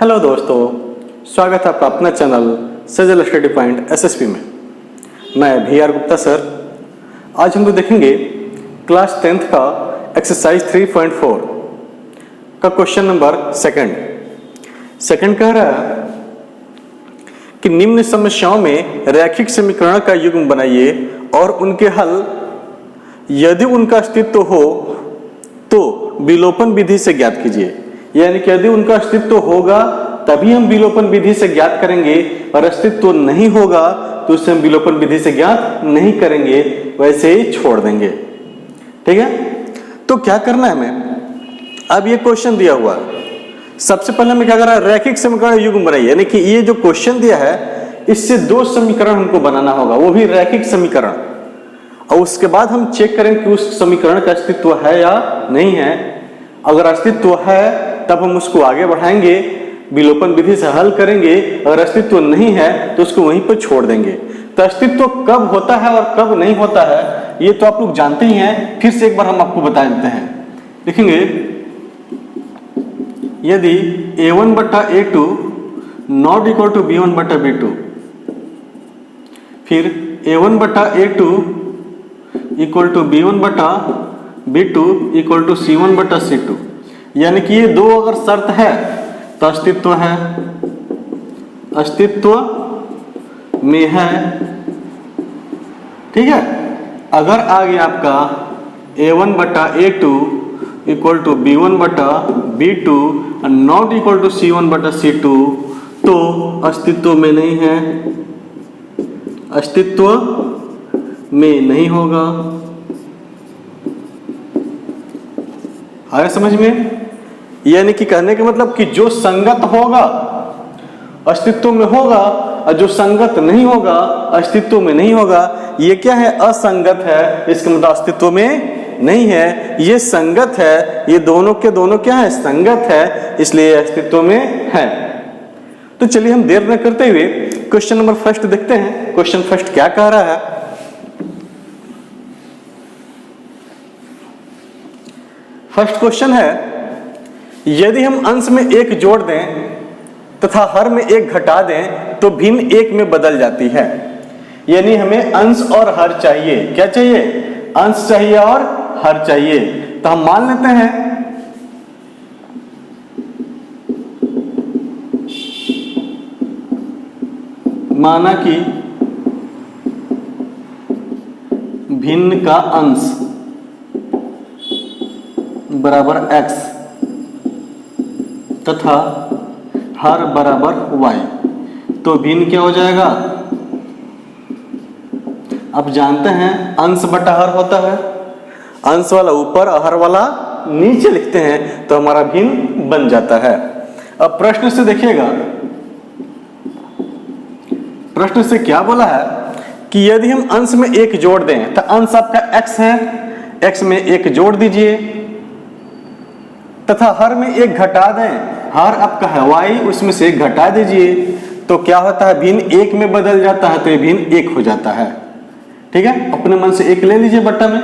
Hello दोस्तों, स्वागत है आपका अपना चैनल सजल स्टडी पॉइंट एसएसपी में। मैं VR गुप्ता सर। आज हम लोग देखेंगे क्लास 10th का एक्सरसाइज 3.4 का क्वेश्चन नंबर सेकंड कह रहा है कि निम्न समस्याओं में रैखिक समीकरण का युग्म बनाइए और उनके हल यदि उनका अस्तित्व हो तो विलोपन विधि से ज्ञात कीजिए। यानी कि यदि उनका अस्तित्व होगा तभी हम विलोपन विधि से ज्ञात करेंगे, और अस्तित्व नहीं होगा तो उसे हम विलोपन विधि से ज्ञात नहीं करेंगे, वैसे ही छोड़ देंगे। ठीक है, तो क्या करना है हमें? अब ये क्वेश्चन दिया हुआ है, सबसे पहले हमें क्या करना है? रैखिक समीकरण युग्म बनाइए। यानी कि ये जो क्वेश्चन दिया है इससे दो समीकरण हमको बनाना होगा, वो भी रैखिक समीकरण, और उसके बाद हम चेक करें कि उस समीकरण का अस्तित्व है या नहीं है। अगर अस्तित्व है तब हम उसको आगे बढ़ाएंगे, विलोपन विधि से हल करेंगे। अगर अस्तित्व नहीं है तो उसको वहीं पर छोड़ देंगे। तो अस्तित्व कब होता है और कब नहीं होता है ये तो आप लोग जानते ही हैं, फिर से एक बार हम आपको बता देते हैं। देखेंगे, यदि A1 बटा A2 not equal to B1 बटा B2, फिर A1 बटा A2 इक्वल टू B1 बटा B2 इक्वल टू C1 बटा C2, यानी कि ये दो अगर शर्त है तो अस्तित्व है, अस्तित्व में है। ठीक है, अगर आ गया आपका A1 बटा A2 इक्वल टू B1 बटा B2 not equal to C1 बटा C2 तो अस्तित्व में नहीं है, अस्तित्व में नहीं होगा। आया समझ में? यानी कि कहने के मतलब कि जो संगत होगा अस्तित्व में होगा, और जो संगत नहीं होगा अस्तित्व में नहीं होगा। ये क्या है? असंगत है, इसका मतलब अस्तित्व में नहीं है। ये संगत है, ये दोनों के दोनों क्या है? संगत है, इसलिए अस्तित्व में है। तो चलिए हम देर न करते हुए क्वेश्चन नंबर फर्स्ट देखते हैं। क्वेश्चन फर्स्ट क्या कह रहा है? फर्स्ट क्वेश्चन है, यदि हम अंश में एक जोड़ दें तथा हर में एक घटा दें तो भिन्न एक में बदल जाती है। यानी हमें अंश और हर चाहिए। क्या चाहिए? अंश चाहिए और हर चाहिए। तो हम मान लेते हैं माना कि भिन्न का अंश बराबर x तथा हर बराबर y, तो भिन्न क्या हो जाएगा? अब जानते हैं अंश बटा हर होता है, अंश वाला ऊपर और हर वाला नीचे लिखते हैं तो हमारा भिन्न बन जाता है। अब प्रश्न से देखिएगा, प्रश्न से क्या बोला है कि यदि हम अंश में एक जोड़ दें तो अंश आपका x है, x में एक जोड़ दीजिए, तथा हर में एक घटा दें, हर आपका है y, उसमें से एक घटा दीजिए, तो क्या होता है? भिन्न एक में बदल जाता है, तो ये भिन्न एक हो जाता है। ठीक है, अपने मन से एक ले लीजिए बट्टा में,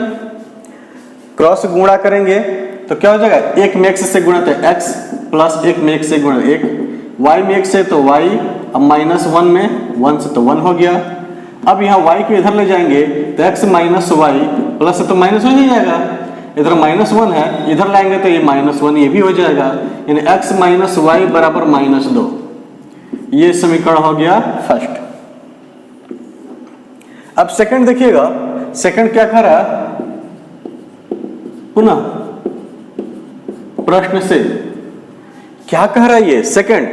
क्रॉस गुणा करेंगे तो क्या हो जाएगा? एक में x से गुणा तो x प्लस एक में 1 से गुणा 1, y में 1 से तो y, अब -1 में 1 से तो 1 हो गया। अब यहाँ y को इधर ले जाएंगे तो x माइनस वाई प्लस से तो माइनस हो नहीं जाएगा, इधर -1 है, इधर लाएंगे तो ये -1 ये भी हो जाएगा, यानी x माइनस वाई बराबर -2। ये समीकरण हो गया फर्स्ट। अब सेकंड देखिएगा, सेकंड क्या कह रहा है? पुनः प्रश्न से क्या कह रहा है? ये सेकंड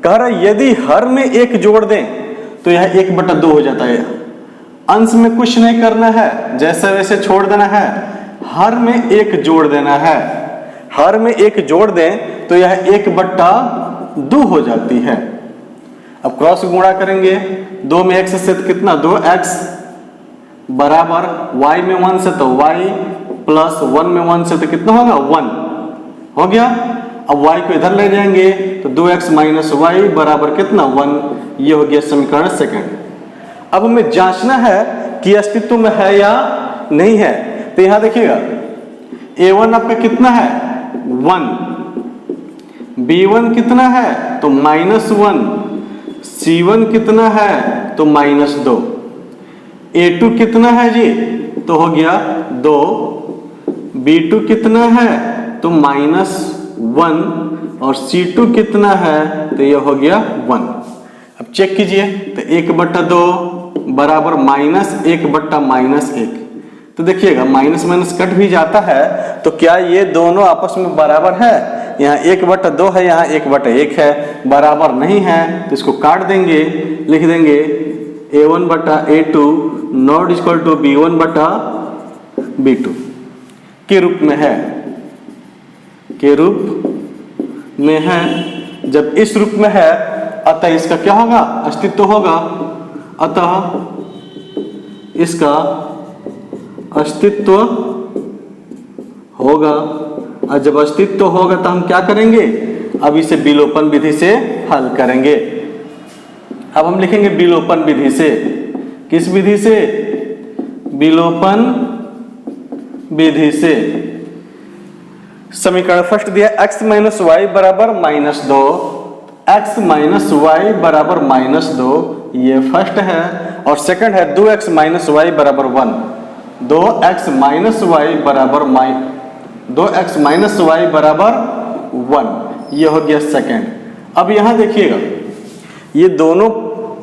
कह रहा है यदि हर में एक जोड़ दें तो यह 1/2 हो जाता है। अंश में कुछ नहीं करना है, जैसे वैसे छोड़ देना है, हर में एक जोड़ देना है। हर में एक जोड़ दें तो यह 1/2 हो जाती है। अब क्रॉस गुणा करेंगे, 2 में x से तो कितना? 2x बराबर y में 1 से तो y प्लस 1 में 1 से तो कितना होगा? 1 हो गया। अब y को इधर ले जाएंगे तो 2x माइनस वाई बराबर कितना? 1। ये हो गया समीकरण सेकंड। अब हमें जांचना है कि अस्तित्व में है या नहीं है। तो यहां देखिएगा A1 आपका कितना है? 1, B1 कितना है तो -1, C1 कितना है तो -2, A2 कितना है जी तो हो गया 2, B2 कितना है तो -1 और C2 कितना है तो ये हो गया 1। अब चेक कीजिए तो 1/2 बराबर -1/-1। तो देखिएगा माइनस माइनस कट भी जाता है तो क्या ये दोनों आपस में बराबर है? यहाँ 1/2 है, यहाँ 1/1 है, बराबर नहीं है तो इसको काट देंगे, लिख देंगे A1/A2 not equal to B1/B2 के रूप में है, के रूप में है। जब इस रूप में है अतः इसका क्या होगा? अस्तित्व होगा, अतः इसका अस्तित्व होगा। और जब अस्तित्व होगा तो हम क्या करेंगे? अब इसे विलोपन विधि से हल करेंगे। अब हम लिखेंगे विलोपन विधि से। किस विधि से? विलोपन विधि से। समीकरण फर्स्ट दिया x माइनस वाई बराबर -2, x माइनस वाई बराबर -2, ये फर्स्ट है। और सेकंड है 2x माइनस वाई बराबर 1, 2x माइनस वाई बराबर 2x माइनस वाई बराबर 1, ये हो गया सेकंड। अब यहां देखिएगा ये दोनों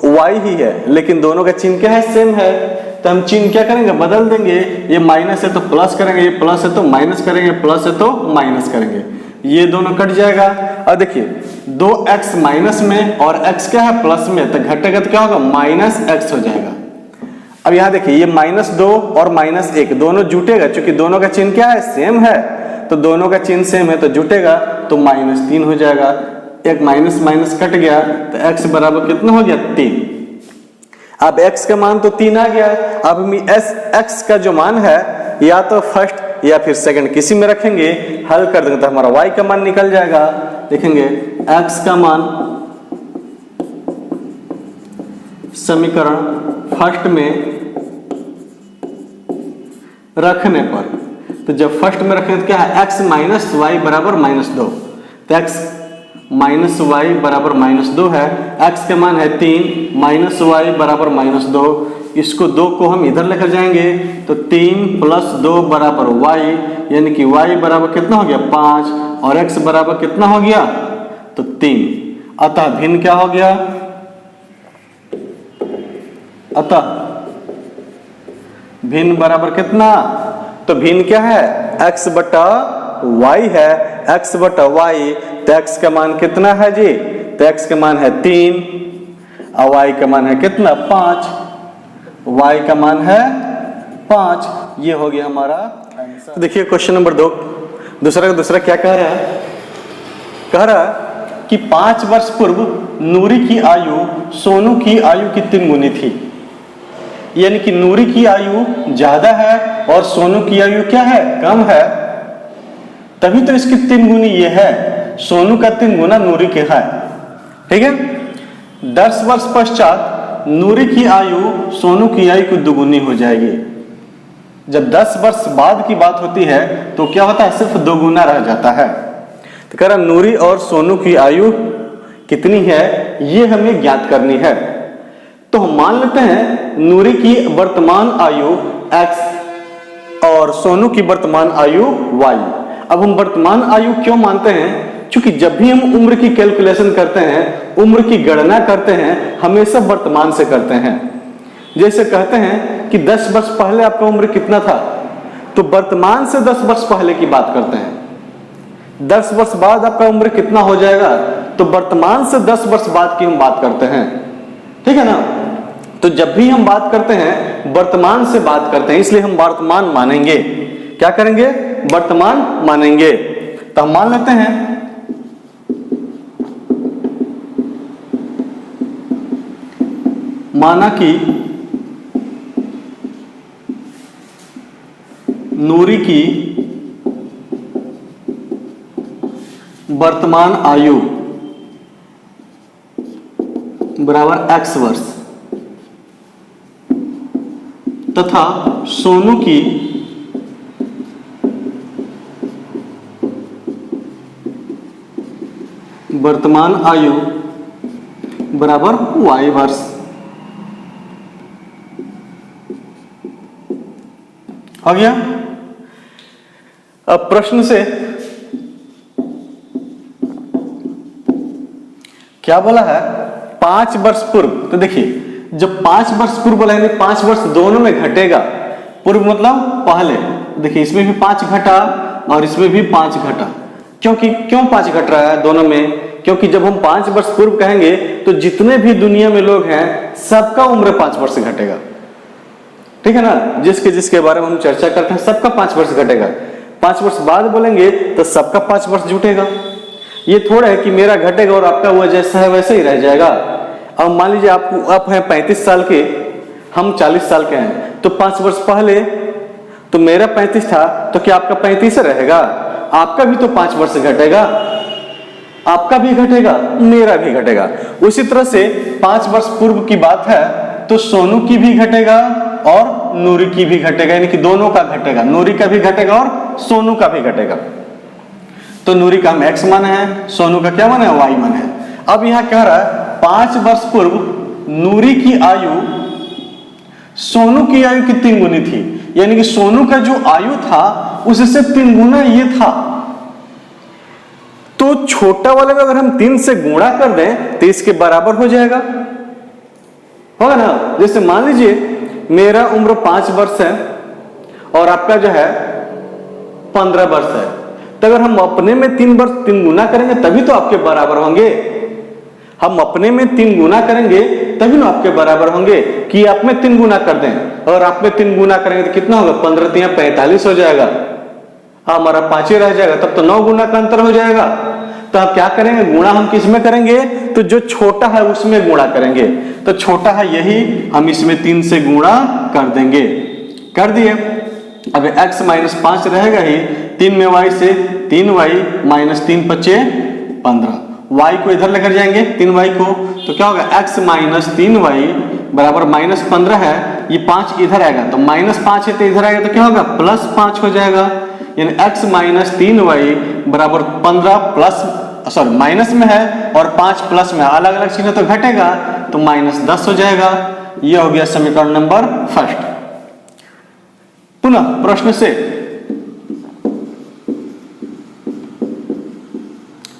y ही है लेकिन दोनों का चिन्ह क्या है? सेम है। तो हम चिन्ह क्या करेंगे? बदल देंगे। ये माइनस है तो प्लस करेंगे, ये प्लस है तो माइनस करेंगे, प्लस है तो माइनस करेंगे, ये दोनों कट जाएगा। और देखिए 2x माइनस में और x क्या है? प्लस में, तो घटेगा तो क्या होगा? -x हो जाएगा। अब यहां देखिए ये -2 और -1 दोनों जुटेगा, क्योंकि दोनों का चिन्ह क्या है? सेम है। तो दोनों का चिन्ह सेम है तो जुटेगा, तो -3 हो जाएगा। एक माइनस माइनस कट गया तो x बराबर कितना हो गया? 3। अब x का मान तो 3 आ गया। अब हम x का जो मान है या तो फर्स्ट या फिर सेकंड किसी में रखेंगे, हल कर देंगे तो हमारा y का मान निकल जाएगा। देखेंगे x का मान समीकरण फर्स्ट में रखने पर, तो जब फर्स्ट में रखेंगे तो क्या है? x माइनस वाई बराबर -2, तो x माइनस वाई बराबर -2 है। x के मान है 3, माइनस वाई बराबर -2, इसको 2 को हम इधर लेकर जाएंगे तो 3 + 2 बराबर y, यानी कि y बराबर कितना हो गया? 5 और x बराबर कितना हो गया? तो 3। अतः भिन्न क्या हो गया? अतः भिन्न बराबर कितना? तो भिन्न क्या है? x/y है, x/y, तो x का मान कितना है जी? तो x का मान है 3 और y का मान है कितना? 5, y का मान है 5। ये हो गया हमारा आंसर। तो देखिए क्वेश्चन नंबर 2, दूसरा क्या कह रहा है? कह रहा है कि 5 वर्ष पूर्व नूरी की आयु सोनू की आयु की 3 गुनी थी, यानी कि नूरी की आयु ज्यादा है और सोनू की आयु क्या है? कम है, तभी तो इसकी 3 गुनी ये है। सोनू का 3 गुना नूरी के है, ठीक है। 10 वर्ष पश्चात नूरी की आयु सोनू की आयु की 2 गुनी हो जाएगी। जब 10 वर्ष बाद की बात होती है तो क्या होता है? सिर्फ 2 गुना रह जाता है। तो कह रहा नूरी और सोनू की आयु कितनी है ये हमें ज्ञात करनी है। तो हम मान लेते हैं नूरी की वर्तमान आयु x और सोनू की वर्तमान आयु y। अब हम वर्तमान आयु क्यों मानते हैं? क्योंकि जब भी हम उम्र की कैलकुलेशन करते हैं, उम्र की गणना करते हैं, हमेशा वर्तमान से करते हैं। जैसे कहते हैं कि 10 वर्ष पहले आपका उम्र कितना था, तो वर्तमान से 10 वर्ष पहले की बात करते हैं। 10 वर्ष बाद आपका उम्र कितना हो जाएगा, तो वर्तमान से 10 वर्ष बाद की हम बात करते हैं, ठीक है ना। तो जब भी हम बात करते हैं वर्तमान से बात करते हैं, इसलिए हम वर्तमान मानेंगे। क्या करेंगे? वर्तमान मानेंगे। तो हम मान लेते हैं माना कि नूरी की वर्तमान आयु बराबर x वर्ष तथा सोनू की वर्तमान आयु बराबर y वर्ष। हो गया। अब प्रश्न से क्या बोला है, 5 वर्ष पूर्व। तो देखिए जब 5 वर्ष पूर्व बोला है 5 वर्ष दोनों में घटेगा, पूर्व मतलब पहले। देखिए इसमें भी 5 घटा और इसमें भी 5 घटा। क्यों 5 घट रहा है दोनों में? क्योंकि जब हम 5 वर्ष पूर्व कहेंगे तो जितने भी दुनिया में लोग हैं सबका उम्र 5 वर्ष घटेगा, ठीक है ना। जिसके बारे में हम चर्चा करते हैं सबका 5 वर्ष घटेगा। 5 वर्ष बाद बोलेंगे तो सबका 5 वर्ष जुटेगा। ये थोड़ा है कि मेरा घटेगा और आपका वो जैसा है वैसे ही रह जाएगा। अब मान लीजिए आप हैं 35 साल के, हम 40 साल के हैं, तो 5 वर्ष पहले तो मेरा 35 था, तो क्या आपका 35 रहेगा? आपका भी तो 5 वर्ष घटेगा, आपका भी घटेगा, मेरा भी घटेगा। उसी तरह से 5 वर्ष पूर्व की बात है तो सोनू की भी घटेगा और नूरी की भी घटेगा, यानी कि दोनों का घटेगा, नूरी का भी घटेगा और सोनू का भी घटेगा। तो नूरी का हम x मान है, सोनू का क्या मान है, y मान है। अब यहां कह रहा है 5 वर्ष पूर्व नूरी की आयु सोनू की आयु की 3 गुनी थी, यानी कि सोनू का जो आयु था उससे 3 गुना ये था। तो छोटा वाले में अगर हम 3 से गुणा कर दें तो इसके बराबर हो जाएगा, होगा ना। जैसे मान लीजिए मेरा उम्र 5 वर्ष है और आपका जो है 15 वर्ष है, तो अगर हम अपने में 3 गुना करेंगे तभी तो आपके बराबर होंगे। हम अपने में 3 गुना करेंगे तभी ना आपके बराबर होंगे। कि आप में 3 गुना कर दें और आप में 3 गुना करेंगे तो कितना होगा, 15 3 45 हो जाएगा, हमारा 5 ही रह जाएगा, तब तो 9 गुना का अंतर हो जाएगा। तो आप क्या करेंगे, गुणा हम किस में करेंगे, तो जो छोटा है उसमें गुणा करेंगे। तो छोटा है यही, हम इसमें 3 से गुणा कर देंगे, कर दिए। अब x माइनस 5 रहेगा ही, 3 में y से 3y माइनस 3 5 15, y को इधर लेकर जाएंगे 3y को, तो क्या होगा x माइनस 3y बराबर माइनस 15 है, ये 5 इधर आएगा तो माइनस 5 है, तो इधर आएगा तो क्या होगा प्लस 5 हो जाएगा। यानी x माइनस 3y बराबर 15 प्लस सॉरी माइनस में है और 5 प्लस में, अलग अलग चिन्ह तो घटेगा, तो माइनस 10 हो जाएगा। यह हो गया समीकरण नंबर फर्स्ट। पुनः प्रश्न से,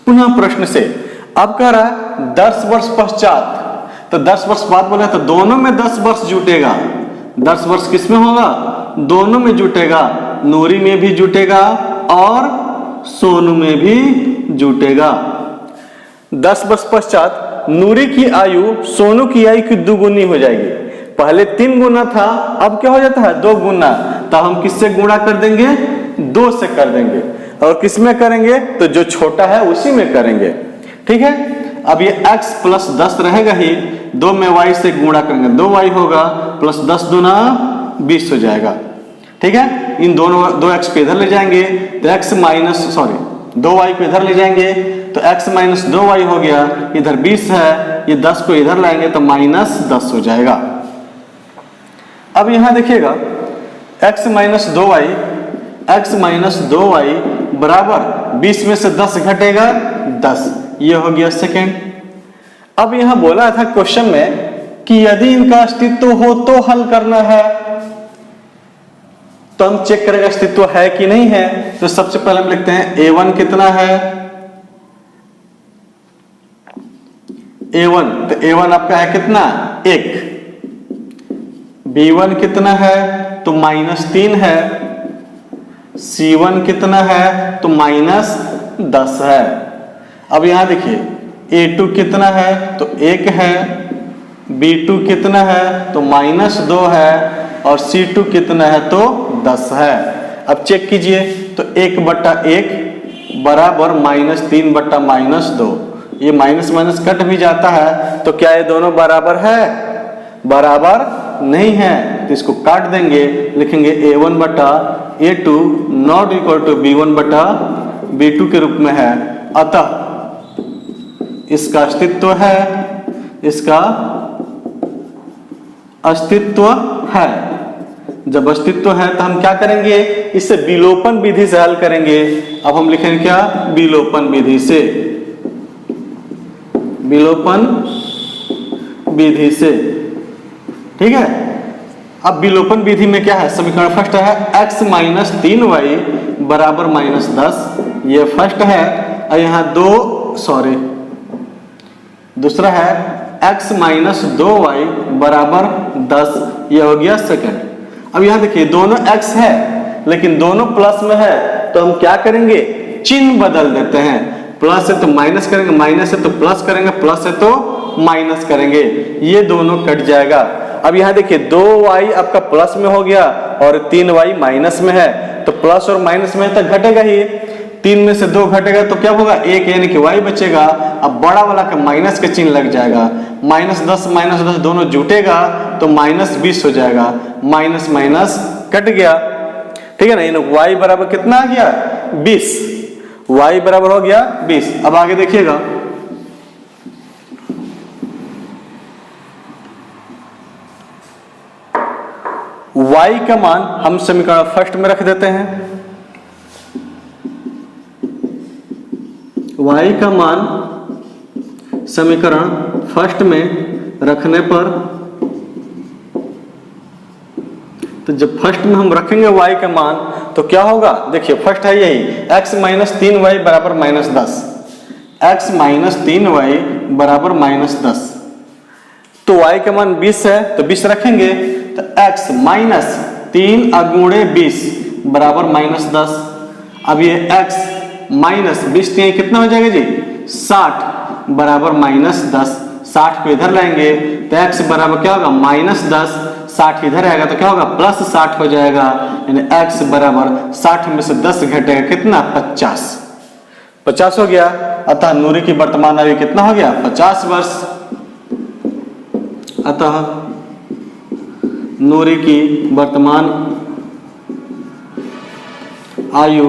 पुनः प्रश्न से अब कह रहा है 10 वर्ष पश्चात। तो 10 वर्ष बाद बोला तो दोनों में 10 वर्ष जुटेगा। 10 वर्ष किसमें होगा, दोनों में जुटेगा, नूरी में भी जुटेगा और सोनू में भी जुटेगा। 10 वर्ष पश्चात नूरी की आयु सोनू की आयु की 2 गुनी हो जाएगी। पहले 3 गुना था, अब क्या हो जाता है 2 गुना। तो हम किससे गुणा कर देंगे, 2 से कर देंगे। और किस में करेंगे, तो जो छोटा है उसी में करेंगे, ठीक है। अब ये x प्लस 10 रहेगा ही, 2 में y से गुणा करेंगे, 2y होगा प्लस 10 दूना 20 हो जाएगा, ठीक है। इन दोनों 2x को इधर ले जाएंगे तो x माइनस 2y को इधर ले जाएंगे तो x माइनस 2y हो गया, इधर 20 है, ये 10 को इधर लाएंगे तो माइनस 10 हो जाएगा। अब यहां देखिएगा x माइनस 2y बराबर 20 में से 10 घटेगा 10, ये हो गया सेकेंड। अब यहां बोला था क्वेश्चन में कि यदि इनका अस्तित्व हो तो हल करना है, तो हम चेक करेंगे अस्तित्व है कि नहीं है। तो सबसे पहले हम लिखते हैं a1 कितना है, a1, तो a1 आपका है कितना 1, b1 कितना है तो -3 है, c1 कितना है तो -10 है। अब यहां देखिए a2 कितना है तो 1 है, b2 कितना है तो -2 है और c2 कितना है तो 10 है। अब चेक कीजिए तो 1/1 बराबर -3 बट्टा -2, ये माइनस माइनस कट भी जाता है, तो क्या ये दोनों बराबर है, बराबर नहीं है, तो इसको काट देंगे, लिखेंगे a1 बटा a2 not equal to b1 बटा b2 के रूप में है। अतः इसका अस्तित्व है, इसका अस्तित्व है। जब अस्तित्व है तो हम क्या करेंगे, इसे विलोपन विधि से हल करेंगे। अब हम लिखेंगे क्या, विलोपन विधि से। विलोपन विधि से। ठीक है, अब विलोपन विधि में क्या है, समीकरण फर्स्ट है x माइनस 3y बराबर माइनस 10, ये फर्स्ट है। और यहाँ दूसरा है x माइनस 2y बराबर 10, ये हो गया सेकंड। अब यहाँ देखिए दोनों x है लेकिन दोनों प्लस में है, तो हम क्या करेंगे, चिन्ह बदल देते हैं। प्लस है तो माइनस करेंगे, माइनस है तो प्लस करेंगे, प्लस है तो माइनस करेंगे, ये दोनों कट जाएगा। अब यहाँ देखिए 2y आपका प्लस में हो गया और 3y माइनस में है, तो प्लस और माइनस में तो घटेगा ही, 3 में से 2 घटेगा तो क्या होगा, 1 यानी कि y बचेगा। अब बड़ा वाला का माइनस का चिन्ह लग जाएगा, माइनस 10 दोनों जुटेगा तो माइनस 20 हो जाएगा, माइनस माइनस कट गया। ठीक है ना, यानी y बराबर कितना आ गया, 20, y बराबर हो गया 20। अब आगे देखिएगा, y का मान हम समीकरण फर्स्ट में रख देते हैं। y का मान समीकरण फर्स्ट में रखने पर, तो जब फर्स्ट में हम रखेंगे y का मान तो क्या होगा, देखिए फर्स्ट है यही x माइनस 3y बराबर माइनस 10, x माइनस 3y बराबर माइनस 10। तो y का मान 20 है तो 20 रखेंगे, तो x माइनस 3 अगुणे 20 बराबर माइनस 10। अब ये x माइनस 20 कितना हो जाएगा जी, 60 बराबर माइनस 10। 60 को इधर लाएंगे तो x बराबर क्या होगा, माइनस 10, 60 इधर आएगा तो क्या होगा, प्लस 60 हो जाएगा, यानी x बराबर 60 में से 10 घटेगा कितना, 50 हो गया। अतः नूरी की वर्तमान आयु कितना हो गया, 50 वर्ष। अतः नूरी की वर्तमान आयु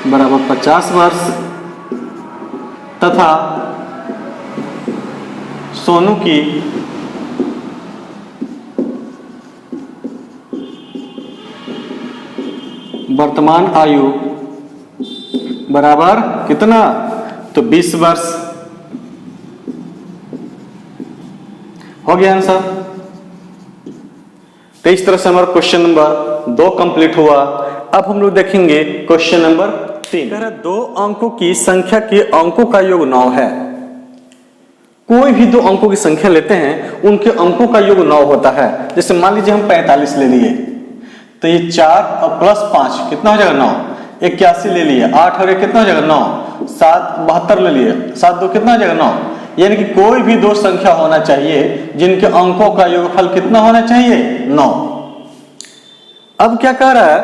बराबर 50 वर्ष तथा सोनू की वर्तमान आयु बराबर कितना, तो 20 वर्ष। हो गया आंसर। तो इस तरह से हमारा क्वेश्चन नंबर 2 कंप्लीट हुआ। अब हम लोग देखेंगे क्वेश्चन नंबर 3। दो अंकों की संख्या के अंकों का योग 9 है। कोई भी दो अंकों की संख्या लेते हैं, उनके अंकों का योग 9 होता है। जैसे मान लीजिए हम 45 ले लिए, तो ये 4 और प्लस 5 कितना हो जाएगा, 9। 81 ले लिए, 8 और 1 कितना हो जाएगा, 9। 7 72 ले लिए, 7 2 कितना हो जाएगा, 9। यानी कि कोई भी दो संख्या होना चाहिए जिनके अंकों का योगफल कितना होना चाहिए, 9। अब क्या कह रहा है,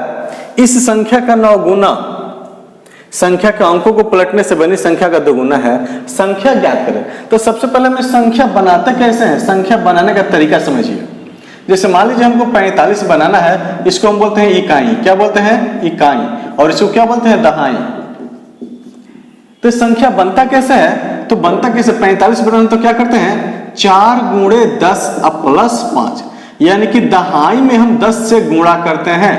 इस संख्या का 9 गुना संख्या के अंकों को पलटने से बनी संख्या का 2 गुना है। संख्या ज्ञात करें। तो सबसे पहले हमें संख्या बनाते कैसे हैं, संख्या बनाने का तरीका समझिए। जैसे मान लीजिए हमको 45 बनाना है, इसको हम बोलते हैं इकाई। क्या बोलते हैं, इकाई। और इसको क्या बोलते हैं, दहाई। तो संख्या बनता कैसे है, तो बनता कैसे, 45 बनाना तो क्या करते हैं, 4 गुणे 10 प्लस 5, यानी कि दहाई में हम 10 से गुणा करते हैं।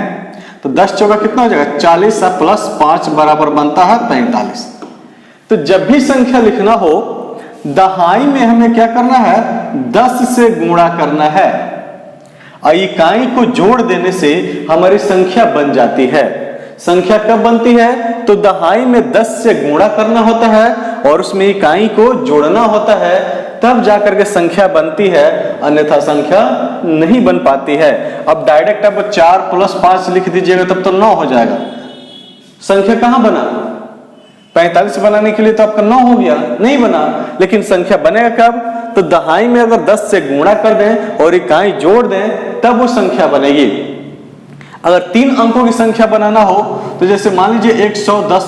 तो 10 चौका कितना हो जाएगा, 40 प्लस 5 बराबर बनता है 45। तो जब भी संख्या लिखना हो, दहाई में हमें क्या करना है, 10 से गुणा करना है। और इकाई को जोड़ देने से हमारी संख्या बन जाती है। संख्या कब बनती है, तो दहाई में 10 से गुणा करना होता है और उसमें इकाई को जोड़ना होता है, तब जाकर के संख्या बनती है, अन्यथा संख्या नहीं बन पाती है। अब डायरेक्ट आप 4 प्लस 5 लिख दीजिएगा तब तो 9 हो जाएगा। संख्या कहां बना, 45 बनाने के लिए तो आपका 9 हो गया, नहीं बना। लेकिन संख्या बनेगा कब, तो दहाई में अगर 10 से गुणा कर दें और इकाई जोड़ दें तब वो संख्या बनेगी। अगर 3 अंकों की संख्या बनाना हो, तो जैसे मान लीजिए 110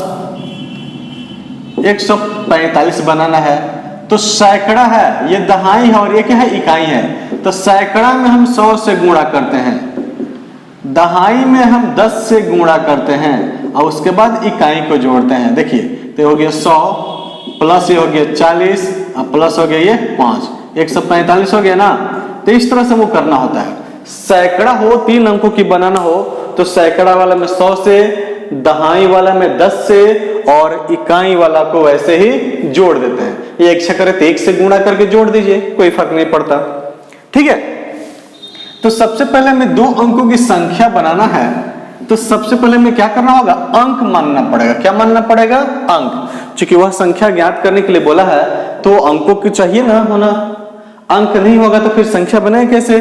145 बनाना है, तो सैकड़ा है, ये दहाई है और ये क्या है, इकाई है। तो सैकड़ा में हम 100 से गुणा करते हैं, दहाई में हम 10 से गुणा करते हैं और उसके बाद इकाई को जोड़ते हैं। देखिए तो हो गया 100 प्लस ये हो गया 40 और प्लस हो गया ये 5, 145 हो गया ना। तो इस तरह से वो करना होता है। सैकड़ा हो, 3 अंकों की बनाना हो, तो सैकड़ा वाला में 100 से, दहाई वाला में 10 से और इकाई वाला को वैसे ही जोड़ देते हैं। ये एक से करे तो एक से गुणा करके जोड़ दीजिए, कोई फर्क नहीं पड़ता। ठीक है, तो सबसे पहले हमें दो अंकों की संख्या बनाना है, तो सबसे पहले हमें क्या करना होगा, अंक मानना पड़ेगा। क्या मानना पड़ेगा, अंक। चूंकि वह संख्या ज्ञात करने के लिए बोला है तो अंकों की चाहिए ना होना, अंक नहीं होगा तो फिर संख्या बने कैसे।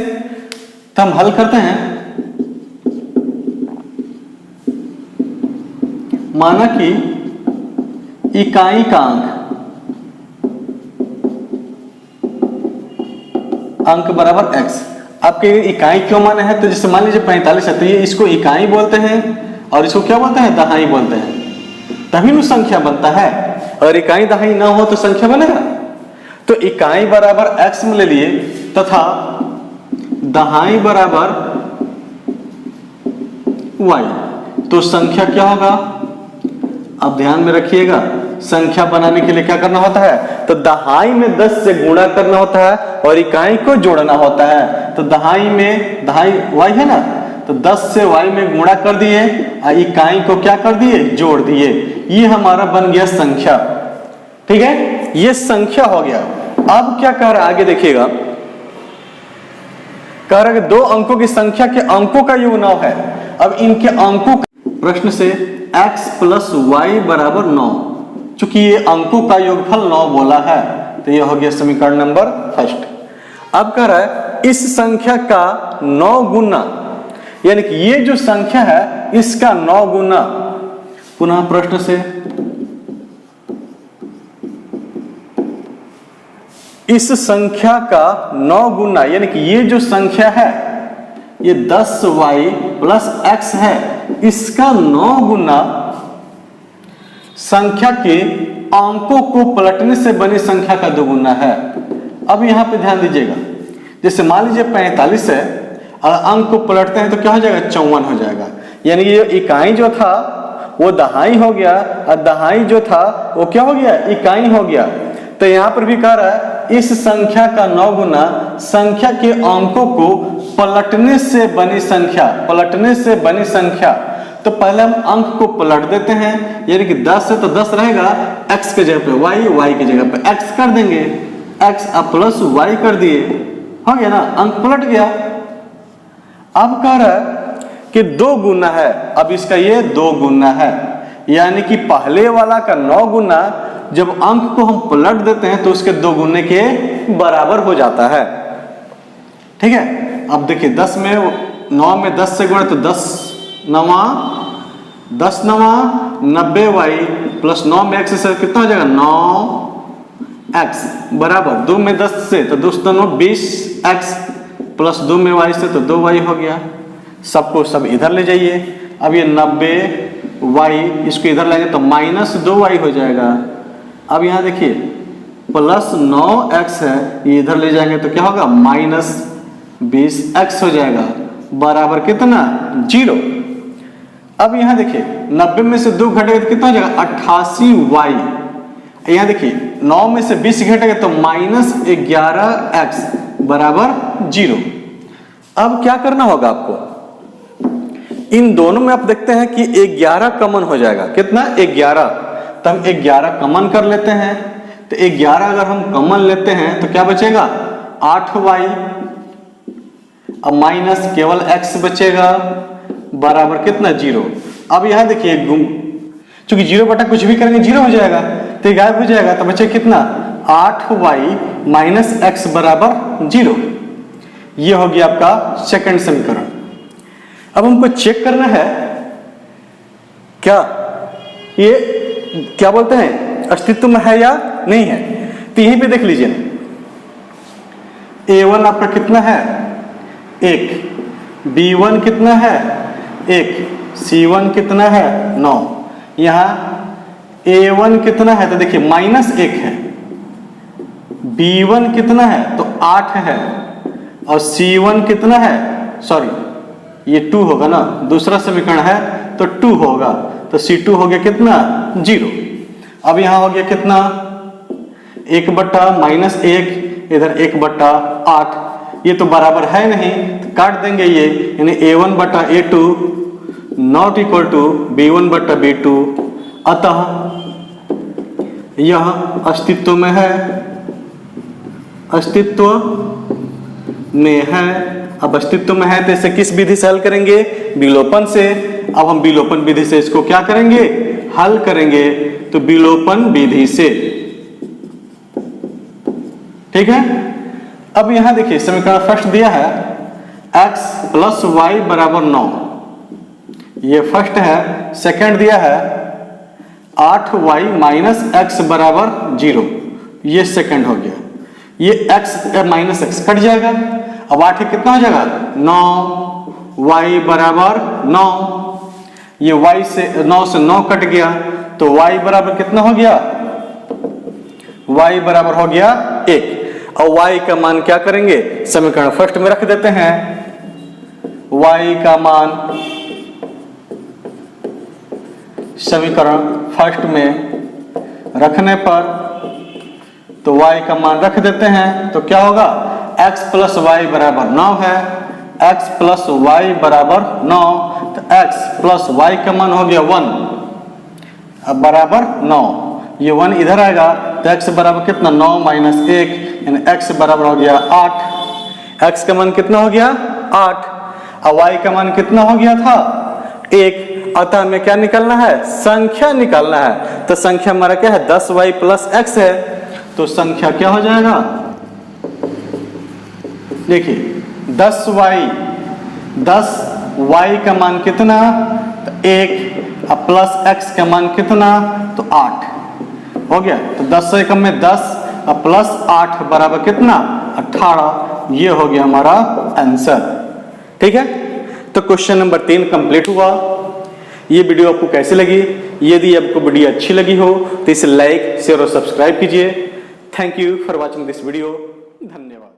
तो हम हल करते हैं। माना कि इकाई का अंक बराबर x। आपके इकाई क्यों माने हैं, तो जैसे मान लीजिए 45 है, तो ये इसको इकाई बोलते हैं और इसको क्या बोलते हैं, दहाई बोलते हैं, तभी वो संख्या बनता है। और इकाई दहाई ना हो तो संख्या बनेगा। तो इकाई बराबर x में ले लिए तथा दहाई बराबर y, तो संख्या क्या होगा। अब ध्यान में रखिएगा, संख्या बनाने के लिए क्या करना होता है, तो दहाई में 10 से गुणा करना होता है और इकाई को जोड़ना होता है। तो दहाई में दहाई y है ना, तो 10 से y में गुणा कर दिए और इकाई को क्या कर दिए, जोड़ दिए। ये हमारा बन गया संख्या। ठीक है, ये संख्या हो गया। अब क्या कह रहा है आगे देखिएगा, कह रहा है कि दो अंकों की संख्या के अंकों का योग 9 है। अब इनके अंकों प्रश्न से x प्लस वाई बराबर 9, चूंकि ये अंकों का योगफल 9 बोला है, तो ये हो गया समीकरण नंबर फर्स्ट। अब कह रहा है इस संख्या का 9 गुना, यानी कि ये जो संख्या है इसका 9 गुना। पुनः प्रश्न से इस संख्या का 9 गुना, यानी कि ये जो संख्या है ये 10y प्लस x है, इसका 9 गुना संख्या के अंकों को पलटने से बनी संख्या का 2 गुना है। अब यहां पे ध्यान दीजिएगा, जैसे मान लीजिए 45 है और अंक को पलटते हैं तो क्या हो जाएगा, 54 हो जाएगा। यानी ये इकाई जो था वो दहाई हो गया और दहाई जो था वो क्या हो गया, इकाई हो गया। तो यहां पर भी कह रहा है इस संख्या का 9 गुना संख्या के अंकों को पलटने से बनी संख्या, पलटने से बनी संख्या। तो पहले हम अंक को पलट देते हैं, यानी कि 10 है तो 10 रहेगा, x के जगह पे y, y की जगह पे x कर देंगे, x अब प्लस y कर दिए, हो गया ना, अंक पलट गया। अब कह रहा है कि 2 गुना है, अब इसका ये 2 गुना है, यानी कि पहले वाला का 9 गुना जब अंक को हम पलट देते हैं तो उसके 2 गुने के बराबर हो जाता है। ठीक है, अब देखिए 10 में 9 में 10 से गुणा तो 10 9 90y प्लस 9 में x से कितना हो जाएगा, 9x बराबर 2 में 10 से तो 2 9 20x प्लस 2 में y से तो 2y हो गया। सबको सब इधर ले जाइए। अब ये 90y इसको इधर लाएंगे तो माइनस 2y हो जाएगा। अब यहाँ देखिए प्लस 9x है, ये इधर ले जाएंगे तो क्या होगा, माइनस 20x हो जाएगा, बराबर कितना, 0। अब यहाँ देखिए 90 में से 2 घटेगा तो कितना हो जाएगा, 88y। यहाँ देखिए 9 में से 20 घटेगा तो माइनस 11x बराबर 0। अब क्या करना होगा आपको, इन दोनों में आप देखते हैं कि 11 कॉमन हो जाएगा, कितना, 11। तो हम 11 कॉमन कर लेते हैं, तो 11 अगर हम कॉमन लेते हैं तो क्या बचेगा, 8y, अब माइनस केवल x बचेगा बराबर कितना, 0। अब यहां देखिए चूंकि 0 बटा कुछ भी करेंगे 0 हो जाएगा, तो गायब हो जाएगा, तो बचे कितना, 8y माइनस x बराबर 0। ये हो गया आपका सेकंड समीकरण। अब हमको चेक करना है क्या ये क्या बोलते हैं, अस्तित्व में है या नहीं है। तो यहीं पे देख लीजिए, a1 आपका कितना है, 1, b1 कितना है, 1, c1 कितना है, 9। यहां a1 कितना है तो देखिए माइनस 1 है, b1 कितना है तो 8 है, और c1 कितना है, सॉरी ये 2 होगा ना, दूसरा समीकरण है तो 2 होगा, तो c2 हो गया कितना, 0। अब यहां हो गया कितना, 1 बट्टा माइनस 1, इधर 1 बट्टा 8, ये तो बराबर है नहीं तो काट देंगे ये, यानी a1 बट्टा a2 not equal to b1 बट्टा b2 अतः यह अस्तित्व में है, अस्तित्व में है। अब अस्तित्व में है तो इसे किस विधि से हल करेंगे? विलोपन से। अब हम विलोपन विधि से इसको क्या करेंगे? हल करेंगे। तो विलोपन विधि से, ठीक है। अब यहां देखिए समीकरण फर्स्ट दिया है x प्लस वाई बराबर 9, ये फर्स्ट है। सेकंड दिया है 8y माइनस एक्स बराबर 0, ये सेकंड हो गया। ये x माइनस एक्स कट जाएगा। अब 8 कितना हो जाएगा? 9, y बराबर 9। ये y से 9 से 9 कट गया तो y बराबर कितना हो गया? y बराबर हो गया 1। और y का मान क्या करेंगे? समीकरण फर्स्ट में रख देते हैं। y का मान समीकरण फर्स्ट में रखने पर तो y का मान रख देते हैं तो क्या होगा? x प्लस वाई बराबर 9 है। x प्लस वाई बराबर 9 तो x प्लस वाई का मान हो गया 1, अब बराबर 9। ये 1 इधर आएगा तो x बराबर कितना? 9 माइनस 1 यानी x बराबर हो गया 8। x का मान कितना हो गया? 8। और y का मान कितना हो गया था? 1। अतः हमें क्या निकालना है? संख्या निकालना है। तो संख्या हमारा क्या है? 10y प्लस x है। तो संख्या क्या हो जाएगा? देखिए 10y का मान कितना? तो 1 और प्लस x का मान कितना? तो 8 हो गया। तो 10 से कम में 10 और प्लस 8 बराबर कितना? 18। ये हो गया हमारा आंसर, ठीक है। तो क्वेश्चन नंबर 3 कंप्लीट हुआ। ये वीडियो आपको कैसी लगी? यदि आपको वीडियो अच्छी लगी हो तो इसे लाइक, शेयर और सब्सक्राइब कीजिए। Thank you for watching this video. धन्यवाद।